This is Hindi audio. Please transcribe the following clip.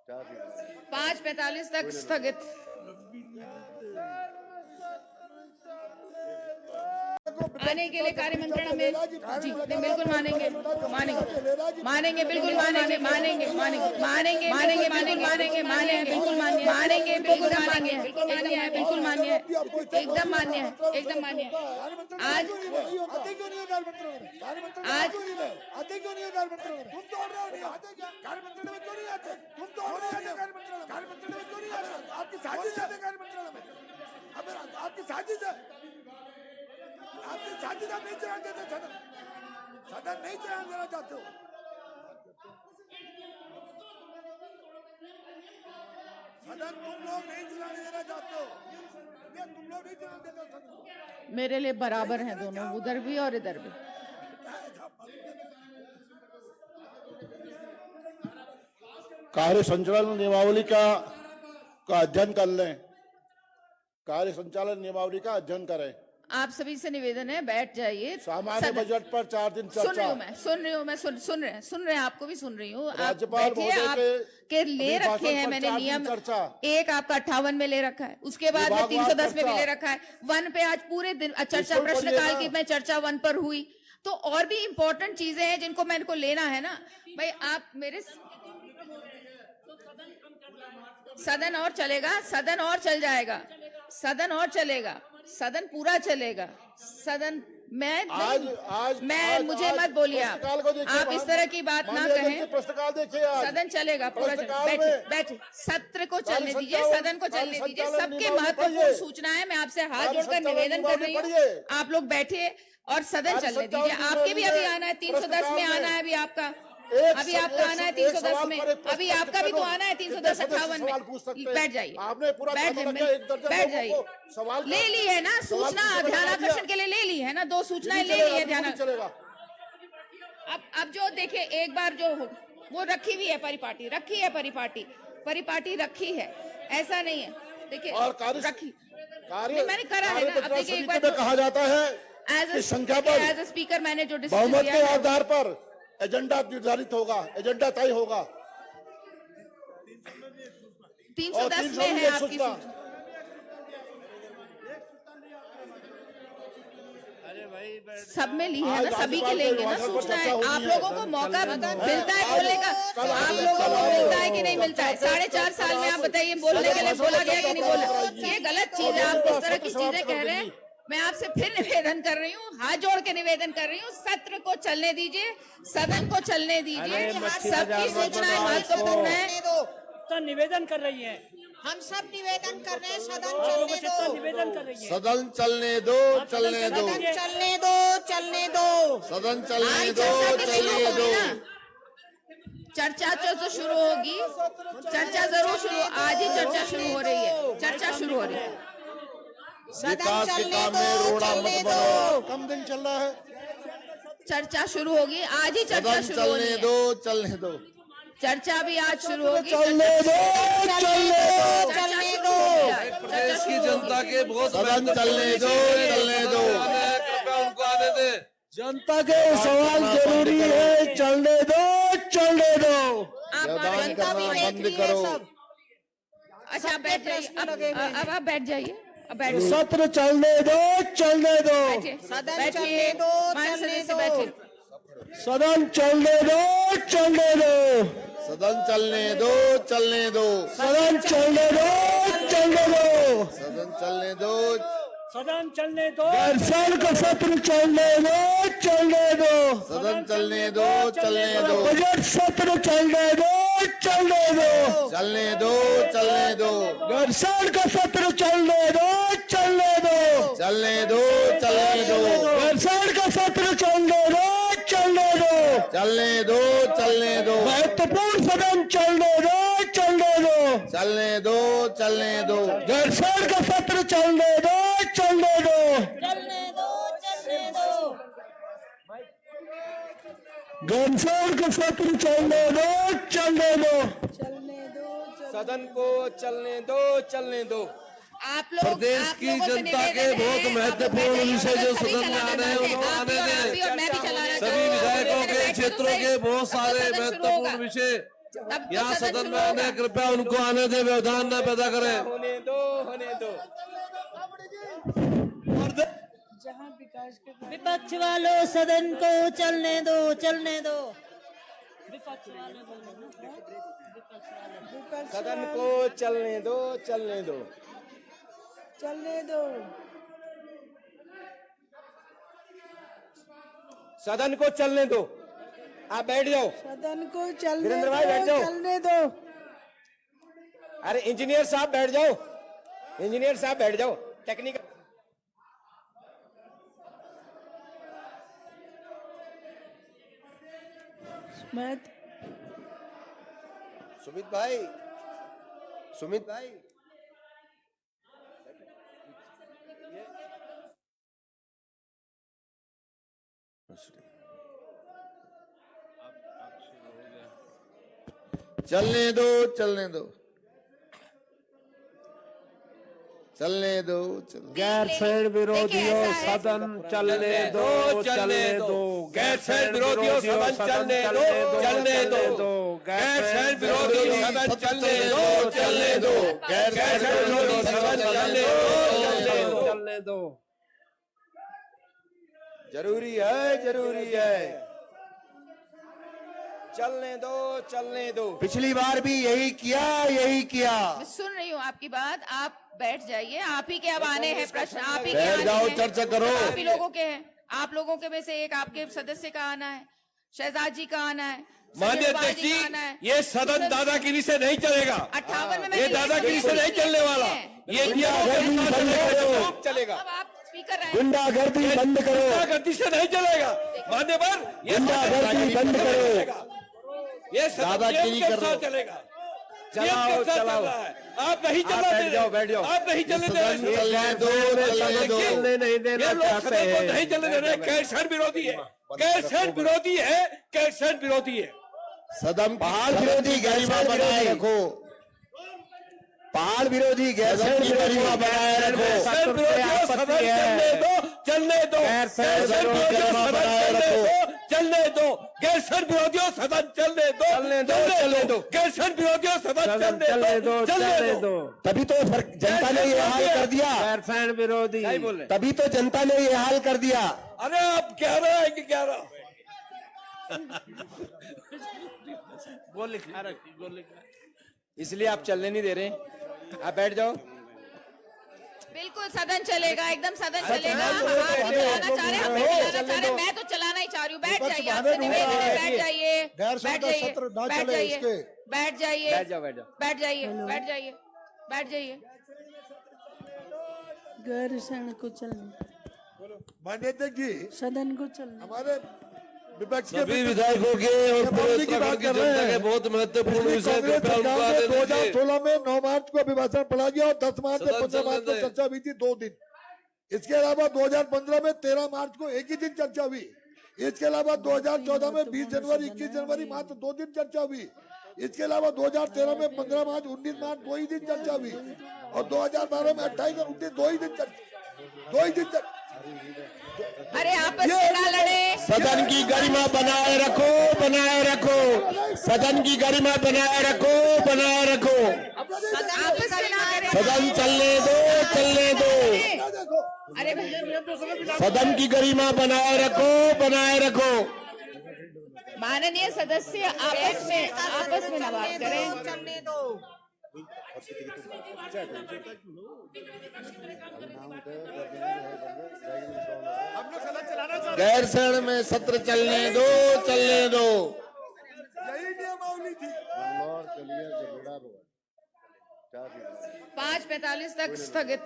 5:45 तक स्थगित। आने के लिए कार्य मंत्रणा में जी नहीं, बिल्कुल मानेंगे मानेंगे बिल्कुल मानेंगे बिल्कुल मानेंगे बिल्कुल मान्य है बिल्कुल मान्य है एकदम मान्य है एकदम मान्य है। आज आपकी साजिश है आपकी साजिश है आपकी साजिश आप नहीं चलाने देते सदन नहीं चलाने देना चाहते हो। सदन तुम लोग नहीं चलाने देना चाहते हो तुम लोग नहीं चलाने देते सदन। मेरे लिए बराबर हैं दोनों, उधर भी और इधर भी। कार्य संचालन नियमावली का अध्ययन कर लें। कार्य संचालन नियमावली का अध्ययन करें। आप सभी से निवेदन है, बैठ जाइए। सामान्य बजट पर 4 दिन चर्चा। सुन रही हूँ मैं सुन रहे हैं आपको भी सुन रही हूँ। राज्यपाल महोदय के ले रखे हैं मैंने नियम। एक आपका 58 में ले रखा है, उसके बाद में 310 में भी ले रखा है। 1 पे आज पूरे दिन चर्चा, प्रश्नकाल की में चर्चा 1 पर हुई। तो और भी इम्पोर्टेंट चीजें हैं जिनको मेरे को लेना है ना भाई। आप मेरे सदन और चलेगा, सदन और चल जाएगा, सदन और चलेगा, सदन पूरा चलेगा। सदन मुझे मत बोलिए आप इस तरह की बात ना कहें। पुस्तकाल देखिए, सदन चलेगा पूरा। बैठे सत्र को चलने दीजिए, सदन को चलने दीजिए। सबके महत्वपूर्ण सूचना है, मैं आपसे हाथ जोड़कर निवेदन कर रही हूँ, आप लोग बैठिए और सदन चलने दीजिए। आपके भी अभी आना है 310 में, आना है अभी आपका, अभी आपका आना है 310 में, अभी आपका भी तो आना है 310 58 में। बैठ जाइए, बैठ जाइए। ले ली है ना सूचना, ध्यान आकर्षण के लिए ले ली है ना, 2 सूचनाएं ले ली है ध्यान। अब जो देखे एक बार जो वो रखी हुई है परिपाटी, परिपाटी रखी है, ऐसा नहीं है। देखिए रखी मैंने करा है ना। अब देखिए एक बार कहा जाता है संख्या पर एज ए स्पीकर मैंने जो बहुमत के आधार पर एजेंडा निर्धारित होगा, एजेंडा तय होगा। 310 में है आपकी सूचना। सब में ली है ना, सभी के लेंगे ना सूचना है। आप लोगों को मौका मिलता है बोलने का, आप लोगों को मिलता है कि नहीं मिलता है? 4.5 साल में आप बताइए बोलने के लिए बोला गया कि नहीं बोला? ये गलत चीज है, आप इस तरह की चीजें कह रहे हैं। मैं आपसे फिर निवेदन कर रही हूँ, हाथ जोड़ के निवेदन कर रही हूँ, सत्र को चलने दीजिए, सदन को चलने दीजिए। सबकी सूचनाएं महत्वपूर्ण है। तो निवेदन कर रही है, हम सब निवेदन कर रहे हैं, सदन चलने दो, निवेदन कर रही है। सदन चलने दो, चलने दो, चलने दो, चलने दो, सदन चलने दो, चलने दो। चर्चा तो शुरू होगी, चर्चा जरूर शुरू, आज ही चर्चा शुरू हो रही है, चर्चा शुरू हो रही है। विकास के काम में रोड़ा मत बनाओ, कम दिन चल रहा है। चर्चा शुरू होगी, आज ही चर्चा शुरू होगी। चलने दो, चलने दो। चर्चा भी आज शुरू होगी। चलने दो, चलने दो। प्रदेश की जनता के बहुत सदन चलने दो, चलने दो। कृपया उनको आने दे। जनता के सवाल जरूरी है, चलने दो, चलने दो। जनता भी देख रही है सब। अच्छा बैठ जाइए, अब आप बैठ जाइए। सत्र चलने दो, चलने दो। सदन चलने दो, चलने दो। सदन चलने दो, चलने दो। सदन चलने दो, चलने दो। सदन चलने दो, चलने दो। सदन चलने दो, सदन चलने दो। दर्शन का सत्र चलने दो, चलने दो। सदन चलने दो, चलने दो। बजट सत्र चलने दो, चलने दो। चलने दो, चलने दो। दर्शन का सत्र चलने दो, चलने दो। चलने दो, चलने दो। दर्शन का सत्र चलने दो, चलने दो। चलने दो, चलने दो। महत्वपूर्ण सदन चलने दो, चलने दो। चलने दो, चलने दो। दर्शन का सत्र चलने दो, चलने दो। चलने दो, चलने दो। घनश्याम का सत्र चलने दो, चलने दो। सदन को चलने दो, चलने दो। आप लोग प्रदेश की जनता के बहुत महत्वपूर्ण विषय जो सदन में आने हैं उनको आने दें। सभी विधायकों के क्षेत्रों के बहुत सारे महत्वपूर्ण विषय तब तो यहाँ सदन सदन शुरू में आने होगा। कृपया उनको आने दे, व्यवधान न पैदा करें। होने दो, होने दो। विपक्ष वालों सदन को चलने दो, चलने दो। विपक्ष वाले बोलो ना, विपक्ष वाले। सदन को चलने दो, चलने दो। चलने दो। सदन को चलने दो। आप बैठ जाओ। सदन को चलने वीरेंद्र भाई बैठ जाओ। चलने दो। अरे इंजीनियर साहब बैठ जाओ, इंजीनियर साहब बैठ जाओ। टेक्निकल सुमित भाई, सुमित भाई, चलने दो, चलने दो, चलने दो, गैरसैंण विरोधियों सदन चलने दो, चलने दो। गैरसैंण विरोधियों सदन चलने दो, चलने दो। गैरसैंण विरोधियों सदन चलने दो, चलने दो। गैरसैंण विरोधियों सदन चलने दो, चलने दो। जरूरी है, जरूरी है। चलने दो, चलने दो। पिछली बार भी यही किया, यही किया। मैं सुन रही हूँ आपकी बात, आप बैठ जाइए। आप ही के अब आने हैं प्रश्न, आप ही के बैठ आने जाओ, हैं। चर्चा करो। आप ही लोगों के हैं, आप लोगों के में से एक आपके सदस्य का आना है, शहजाद जी का आना है, माननीय सलीम अध्यक्ष का आना है। जी, ये सदन दादागिरी से नहीं चलेगा। 58 में ये मैंने दादागिरी से नहीं चलने वाला। ये नियमों के अनुसार चलेगा। चलेगा। अब आप स्पीकर रहे हैं। गुंडागर्दी बंद करो। गुंडागर्दी से नहीं चलेगा मान्यवर। ये गुंडागर्दी बंद करो। ये सदन दादागिरी नियम के करो। अनुसार चलेगा। चलाओ, नियम के अनुसार चलाओ। चल रहा है। आप नहीं चलने बैठ दे जाओ, रहे। बैठ जाओ। आप नहीं चलने दे सदन रहे। चलने दो, चलने दो। चलने नहीं देना चाहते हैं। नहीं चलने दे रहे। गैरसैंण विरोधी है, गैरसैंण विरोधी है, गैरसैंण विरोधी है। सदन पहाड़ विरोधी गरिमा बनाए रखो। पहाड़ विरोधी गैरसैंण की गरिमा बनाए रखो। गैरसैंण विरोधियों सदन चलने दो, चलने दो। गैरसैंण विरोधियों सदन चलने दो, चलने दो। गैरसैंण विरोधियों सदन चलने दो, चलने दो। गैरसैंण विरोधियों सदन चलने दो, चलने दो। तभी तो जनता ने ये हाल कर दिया। गैरसैंण विरोधी तभी तो जनता ने ये हाल कर दिया। अरे आप 11 है कि 11 इसलिए आप चलने नहीं दे रहे। आप बैठ जाओ। बिल्कुल सदन चलेगा, एकदम सदन चलेगा। आप चलाना चाह रहे हैं, हम भी चलाना चाह रहे हैं। मैं तो चलाना ही चाह रही हूँ। बैठ जाइए, आपसे निवेदन है, बैठ जाइए, बैठ जाइए, बैठ जाइए, बैठ जाइए, बैठ जाओ, बैठ जाओ। बैठ जाइए, बैठ जाइए, बैठ जाइए। गैरसैंण को चलने, माननीय अध्यक्ष जी, सदन को चलने। हमारे विपक्ष के सभी विधायकों के और पूरे उत्तराखंड की जनता के बहुत महत्वपूर्ण विषय पे उनको आने दीजिए। 2016 में 9 मार्च को अभिभाषण पढ़ा गया और 10 मार्च से सदन 15 मार्च को चलने चर्चा हुई थी 2 दिन। इसके अलावा 2015 में 13 मार्च को एक ही दिन चर्चा हुई। इसके अलावा 2014 में 20 जनवरी, 21 जनवरी मात्र 2 दिन चर्चा हुई। इसके अलावा 2013 में 15 मार्च, 19 मार्च 2 ही दिन चर्चा हुई और 2012 में 28 और 29 2 ही दिन चर्चा। अरे आपस में ना लड़े। सदन की गरिमा बनाए रखो, बनाए रखो। सदन की गरिमा बनाए रखो, बनाए रखो। आपस में ना लड़े। सदन चलने दो, चलने दो। अरे सदन की गरिमा बनाए रखो, बनाए रखो। माननीय सदस्य आपस में ना बात करें। चलने दो। गैरसैंण में सत्र चलने दो, चलने दो। यही नियमावली थी। 5:45 तक स्थगित।